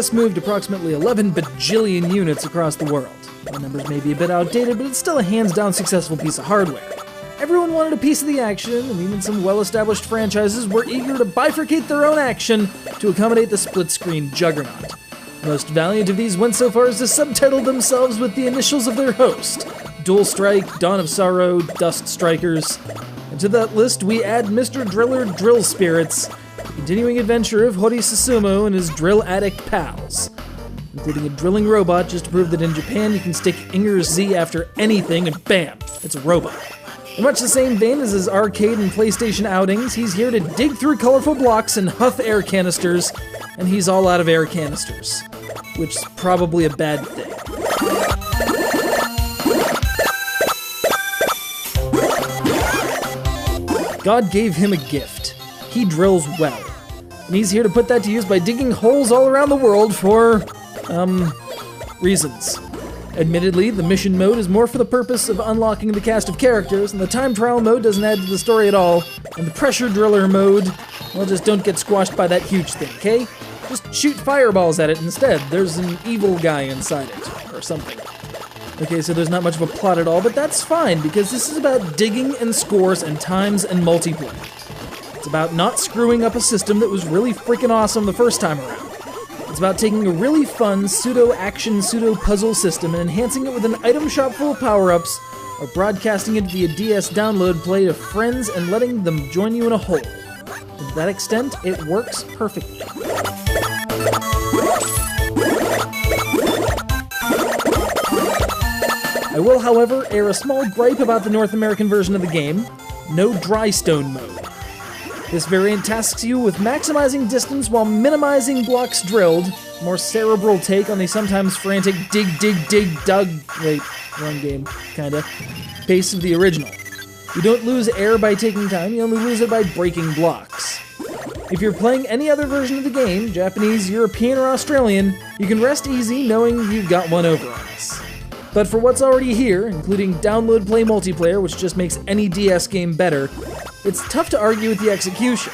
DS moved approximately 11 bajillion units across the world. The numbers may be a bit outdated, but it's still a hands-down successful piece of hardware. Everyone wanted a piece of the action, and even some well-established franchises were eager to bifurcate their own action to accommodate the split-screen juggernaut. The most valiant of these went so far as to subtitle themselves with the initials of their host: Dual Strike, Dawn of Sorrow, Dust Strikers. And to that list we add Mr. Driller Drill Spirits, the continuing adventure of Hori Susumu and his drill addict pals, including a drilling robot just to prove that in Japan you can stick Inger's Z after anything and bam, it's a robot. In much the same vein as his arcade and PlayStation outings, he's here to dig through colorful blocks and huff air canisters, and he's all out of air canisters, which is probably a bad thing. God gave him a gift. He drills well. And he's here to put that to use by digging holes all around the world for, reasons. Admittedly, the mission mode is more for the purpose of unlocking the cast of characters, and the time trial mode doesn't add to the story at all, and the pressure driller mode, well, just don't get squashed by that huge thing, okay? Just shoot fireballs at it instead. There's an evil guy inside it, or something. Okay, so there's not much of a plot at all, but that's fine, because this is about digging and scores and times and multiplayer. It's about not screwing up a system that was really freaking awesome the first time around. It's about taking a really fun pseudo-action, pseudo-puzzle system and enhancing it with an item shop full of power-ups, or broadcasting it via DS download play to friends and letting them join you in a hole. And to that extent, it works perfectly. I will, however, air a small gripe about the North American version of the game: no dry stone mode. This variant tasks you with maximizing distance while minimizing blocks drilled, a more cerebral take on the sometimes frantic wait, wrong game, kinda, pace of the original. You don't lose air by taking time, you only lose it by breaking blocks. If you're playing any other version of the game, Japanese, European, or Australian, you can rest easy knowing you've got one over on us. But for what's already here, including download play multiplayer, which just makes any DS game better, it's tough to argue with the execution.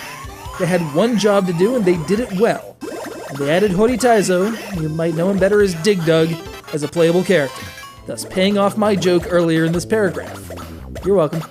They had one job to do and they did it well. And they added Hori Taizo, you might know him better as Dig Dug, as a playable character, thus paying off my joke earlier in this paragraph. You're welcome.